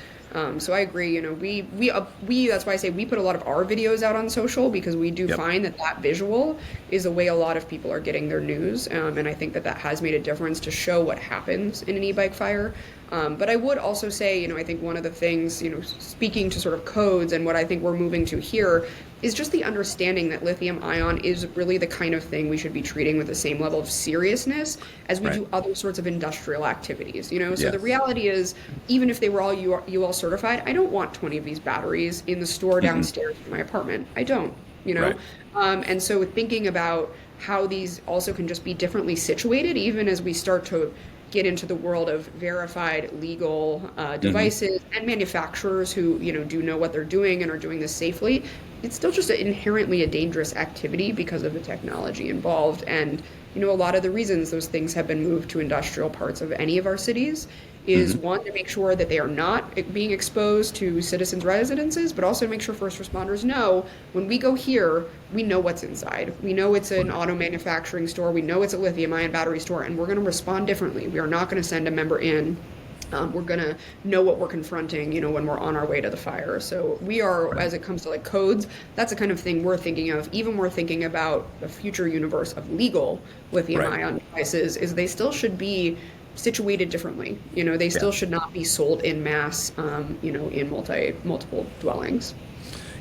So I agree. We that's why I say we put a lot of our videos out on social, because we do Yep. find that visual is the way a lot of people are getting their news, and I think that has made a difference to show what happens in an e-bike fire. But I would also say, I think one of the things, speaking to sort of codes and what I think we're moving to here is just the understanding that lithium ion is really the kind of thing we should be treating with the same level of seriousness as we Right. do other sorts of industrial activities, So Yes. the reality is, even if they were all UL certified, I don't want 20 of these batteries in the store downstairs in my apartment. I don't, Right. And so thinking about how these also can just be differently situated, even as we start to get into the world of verified legal devices and manufacturers who do know what they're doing and are doing this safely, it's still just inherently a dangerous activity because of the technology involved. And a lot of the reasons those things have been moved to industrial parts of any of our cities is one, to make sure that they are not being exposed to citizens' residences, but also to make sure first responders know when we go here, we know what's inside. We know it's an auto manufacturing store. We know it's a lithium-ion battery store, and we're going to respond differently. We are not going to send a member in. We're going to know what we're confronting, when we're on our way to the fire. So we are, as it comes to like codes, that's the kind of thing we're thinking of. Even we're thinking about the future universe of legal lithium-ion devices, is they still should be situated differently. They still should not be sold in mass, in multiple dwellings.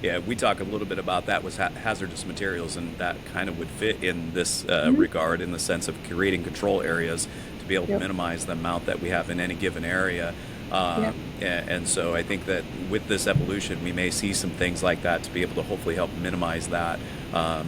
Yeah, we talk a little bit about that with hazardous materials, and that kind of would fit in this regard, in the sense of creating control areas to be able to minimize the amount that we have in any given area. And so I think that with this evolution, we may see some things like that to be able to hopefully help minimize that,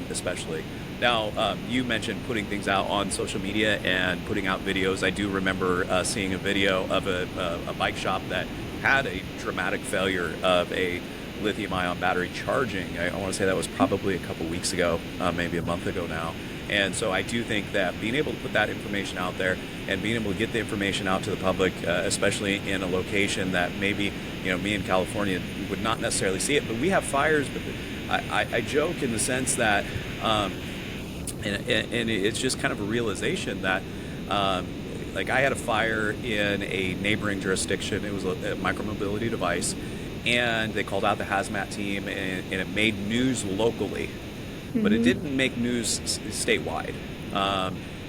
especially. Now, you mentioned putting things out on social media and putting out videos. I do remember seeing a video of a bike shop that had a dramatic failure of a lithium-ion battery charging. I want to say that was probably a couple weeks ago, maybe a month ago now. And so I do think that being able to put that information out there and being able to get the information out to the public, especially in a location that maybe, me in California would not necessarily see it, but we have fires. But I joke in the sense that, and it's just kind of a realization that, like, I had a fire in a neighboring jurisdiction. It was a micromobility device, and they called out the hazmat team, and it made news locally, but it didn't make news statewide.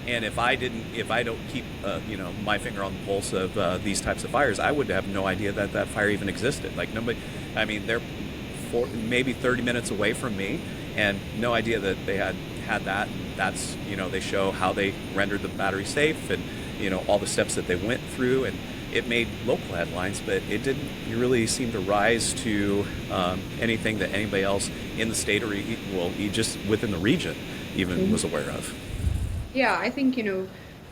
And if I don't keep my finger on the pulse of these types of fires, I would have no idea that fire even existed. Like, nobody, I mean, they're maybe 30 minutes away from me, and no idea that they had that. That's, they show how they rendered the battery safe, and all the steps that they went through, and it made local headlines, but it didn't really seem to rise to anything that anybody else in the state or just within the region even was aware of. Yeah, I think,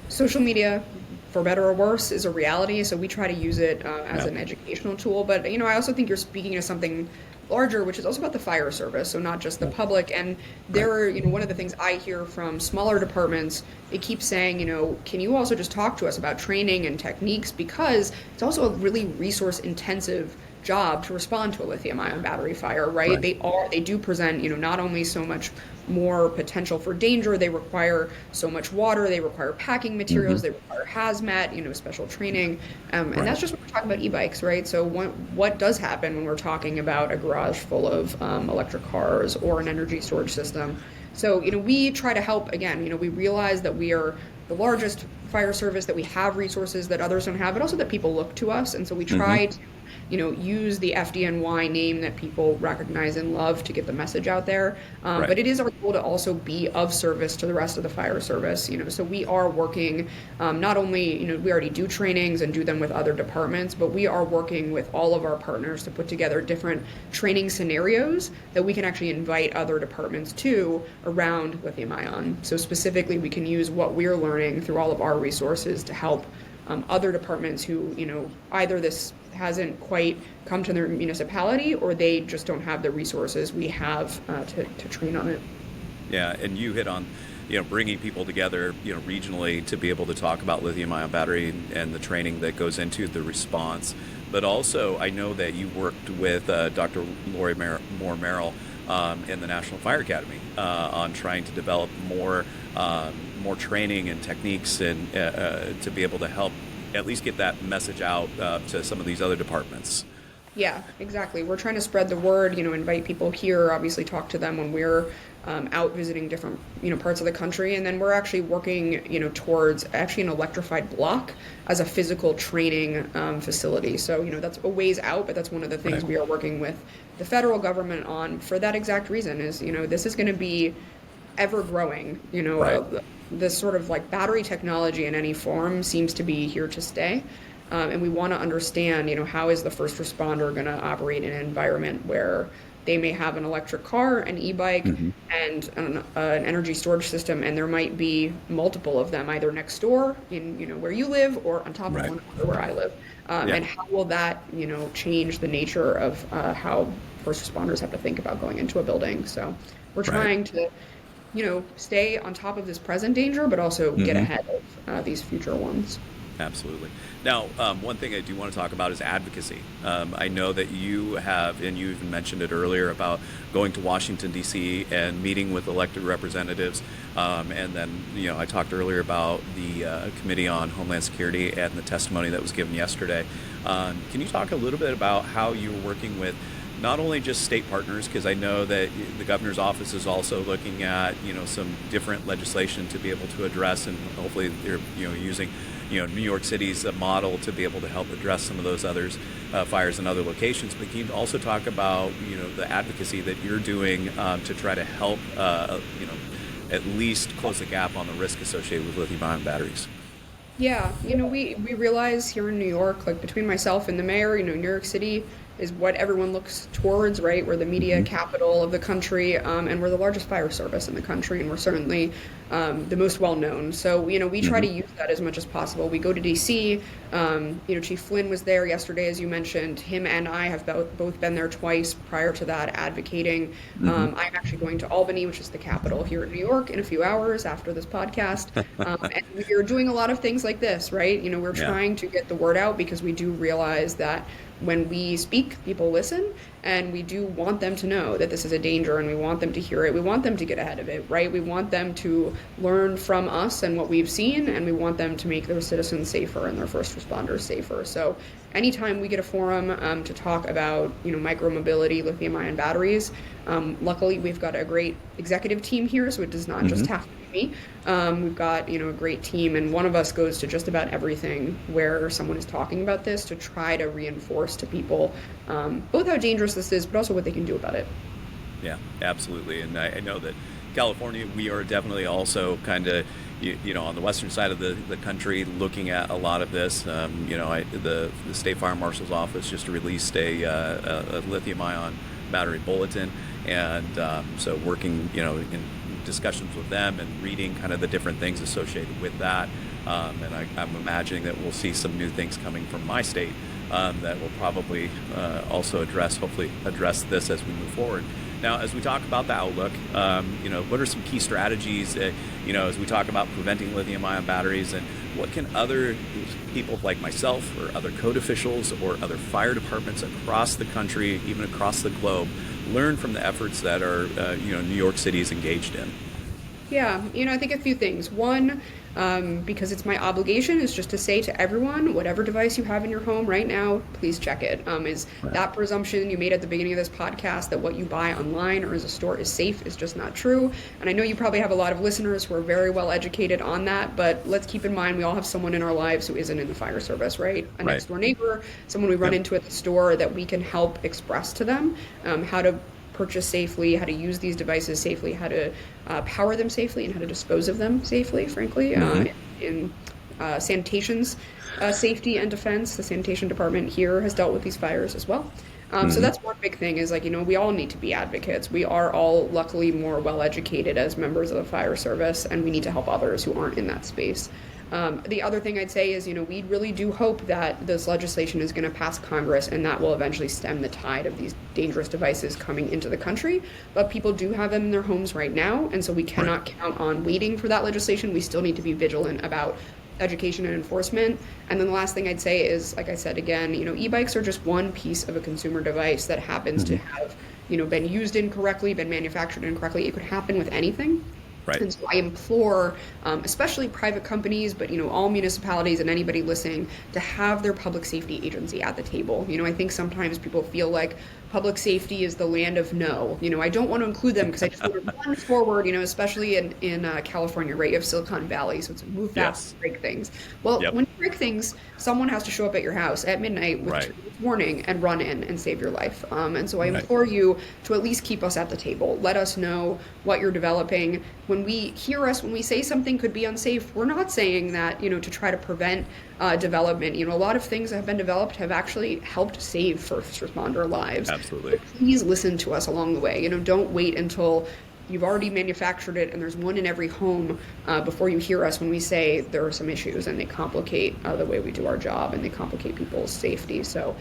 social media, for better or worse, is a reality. So we try to use it as Yeah. an educational tool. But, I also think you're speaking to something larger, which is also about the fire service. So not just the public. And Right. there are, one of the things I hear from smaller departments, they keep saying, can you also just talk to us about training and techniques? Because it's also a really resource intensive job to respond to a lithium ion battery fire, right? Right. They do present, not only so much more potential for danger, they require so much water, they require packing Mm-hmm. materials, they require hazmat, special training. And Right. that's just when we're talking about e-bikes, right? So what does happen when we're talking about a garage full of electric cars or an energy storage system? So, we try to help, again, we realize that we are the largest fire service, that we have resources that others don't have, but also that people look to us. And so we Mm-hmm. try to use the FDNY name that people recognize and love to get the message out there. Right. But it is our goal to also be of service to the rest of the fire service. So we are working not only, we already do trainings and do them with other departments, but we are working with all of our partners to put together different training scenarios that we can actually invite other departments to around lithium ion. So specifically, we can use what we're learning through all of our resources to help other departments who, either this hasn't quite come to their municipality or they just don't have the resources we have to train on it. Yeah, and you hit on, bringing people together, regionally to be able to talk about lithium-ion battery and the training that goes into the response. But also, I know that you worked with Dr. Lori Moore Merrill in the National Fire Academy on trying to develop more training and techniques and to be able to help at least get that message out to some of these other departments. Yeah, exactly. We're trying to spread the word, invite people here, obviously talk to them when we're out visiting different, parts of the country. And then we're actually working, towards actually an electrified block as a physical training facility. So, that's a ways out, but that's one of the things Right. we are working with the federal government on for that exact reason is, this is going to be ever growing, Right. this sort of like battery technology in any form seems to be here to stay. And we want to understand, how is the first responder going to operate in an environment where they may have an electric car, an e-bike, Mm-hmm. and an energy storage system, and there might be multiple of them either next door in, where you live or on top of Right. one another where I live. Yeah. And how will that, change the nature of how first responders have to think about going into a building? So we're Right. trying to, stay on top of this present danger, but also get Mm-hmm. ahead of these future ones. Absolutely. Now, one thing I do want to talk about is advocacy. I know that you have, and you even mentioned it earlier about going to Washington, D.C. and meeting with elected representatives. And then, I talked earlier about the Committee on Homeland Security and the testimony that was given yesterday. Can you talk a little bit about how you're working with not only just state partners, because I know that the governor's office is also looking at, some different legislation to be able to address, and hopefully they're, using New York City's model to be able to help address some of those others fires in other locations. But can you also talk about the advocacy that you're doing to try to help at least close the gap on the risk associated with lithium-ion batteries? Yeah, we realize here in New York, like between myself and the mayor, New York City is what everyone looks towards, right? We're the media capital of the country, and we're the largest fire service in the country, and we're certainly the most well known. So, we try to use that as much as possible. We go to DC. Chief Flynn was there yesterday, as you mentioned. Him and I have both been there twice prior to that, advocating. I'm actually going to Albany, which is the capital here in New York, in a few hours after this podcast. And we're doing a lot of things like this, right? We're Yeah. trying to get the word out because we do realize that when we speak, people listen, and we do want them to know that this is a danger, and we want them to hear it. We want them to get ahead of it, right? We want them to learn from us and what we've seen, and we want them to make their citizens safer and their first responders safer. So anytime we get a forum to talk about, micromobility, lithium-ion batteries, luckily we've got a great executive team here, so it does not just have to be me. We've got, a great team, and one of us goes to just about everything where someone is talking about this to try to reinforce to people both how dangerous this is, but also what they can do about it. Yeah, absolutely. And I know that, California, we are definitely also kind of, on the western side of the country, looking at a lot of this. The State Fire Marshal's office just released a lithium-ion battery bulletin, and so working, in discussions with them and reading kind of the different things associated with that. And I'm imagining that we'll see some new things coming from my state that will probably also hopefully address this as we move forward. Now, as we talk about the outlook, what are some key strategies, as we talk about preventing lithium-ion batteries, and what can other people like myself or other code officials or other fire departments across the country, even across the globe, learn from the efforts that are, New York City is engaged in? Yeah, I think a few things. One, because it's my obligation, is just to say to everyone, whatever device you have in your home right now, please check it. Is Right. that presumption you made at the beginning of this podcast that what you buy online or as a store is safe is just not true. And I know you probably have a lot of listeners who are very well educated on that, but let's keep in mind we all have someone in our lives who isn't in the fire service, right? A Right. next door neighbor, someone we run Yep. into at the store that we can help express to them how to purchase safely, how to use these devices safely, how to power them safely, and how to dispose of them safely, frankly, in sanitation's safety and defense. The sanitation department here has dealt with these fires as well. So that's one big thing is we all need to be advocates. We are all luckily more well educated as members of the fire service, and we need to help others who aren't in that space. The other thing I'd say is, we really do hope that this legislation is going to pass Congress and that will eventually stem the tide of these dangerous devices coming into the country. But people do have them in their homes right now, and so we cannot count on waiting for that legislation. We still need to be vigilant about education and enforcement. And then the last thing I'd say is, like I said again, e-bikes are just one piece of a consumer device that happens to have, been used incorrectly, been manufactured incorrectly. It could happen with anything. Right. And so I implore, especially private companies, but all municipalities and anybody listening, to have their public safety agency at the table. I think sometimes people feel like public safety is the land of no. I don't want to include them because I just want to run forward. Especially in California, right? You have Silicon Valley, so it's move fast, break things. Well, Yep. when you break things, someone has to show up at your house at midnight with Right. warning and run in and save your life. And so I Right. implore you to at least keep us at the table. Let us know what you're developing. When we say something could be unsafe, we're not saying that, to try to prevent development. A lot of things that have been developed have actually helped save first responder lives. Absolutely. Please listen to us along the way. Don't wait until you've already manufactured it and there's one in every home before you hear us when we say there are some issues and they complicate the way we do our job and they complicate people's safety. So,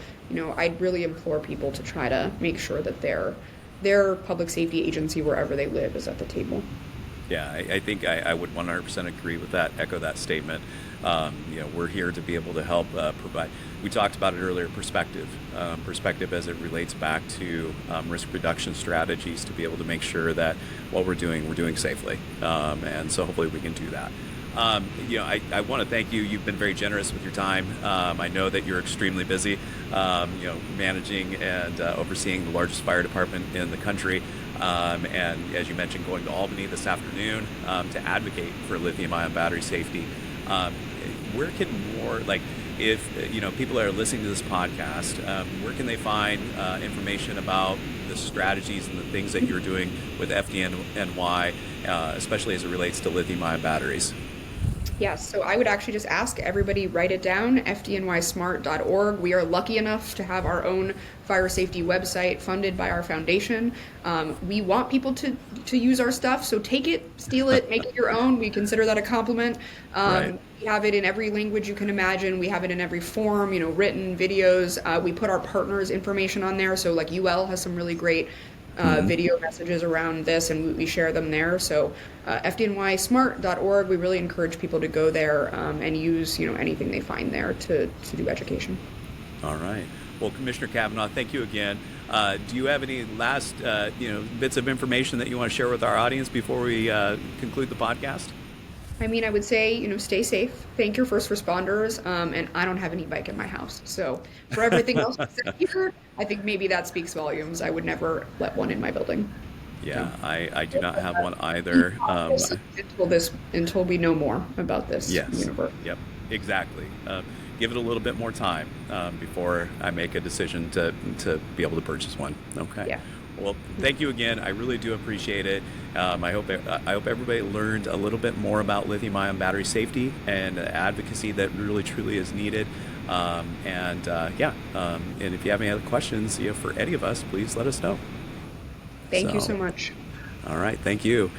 I'd really implore people to try to make sure that their public safety agency, wherever they live, is at the table. Yeah, I think I would 100% agree with that, echo that statement. We're here to be able to help provide, we talked about it earlier, perspective as it relates back to risk reduction strategies to be able to make sure that what we're doing safely. And so hopefully we can do that. I want to thank you. You've been very generous with your time. I know that you're extremely busy, managing and overseeing the largest fire department in the country. And as you mentioned, going to Albany this afternoon to advocate for lithium-ion battery safety. Where can more, if people that are listening to this podcast, where can they find information about the strategies and the things that you're doing with FDNY, especially as it relates to lithium-ion batteries? Yes, so I would actually just ask everybody write it down, FDNYSmart.org. We are lucky enough to have our own fire safety website funded by our foundation. We want people to use our stuff, so take it, steal it, make it your own. We consider that a compliment. Right. We have it in every language you can imagine. We have it in every form, written, videos. We put our partners' information on there, so like UL has some really great video messages around this, and we share them there. So FDNYSmart.org, we really encourage people to go there and use anything they find there to do education. All right. Well, Commissioner Kavanagh, thank you again. Do you have any last bits of information that you want to share with our audience before we conclude the podcast? I would say, stay safe. Thank your first responders. And I don't have any bike in my house. So for everything else here, I think maybe that speaks volumes. I would never let one in my building. Yeah, I do not have one either. Until we know more about this universe. Yep, exactly. Give it a little bit more time before I make a decision to be able to purchase one. Okay. Yeah. Well, thank you again. I really do appreciate it. I hope everybody learned a little bit more about lithium-ion battery safety and advocacy that really truly is needed. And if you have any other questions, for any of us, please let us know. Thank you so So, much. all right, thank you.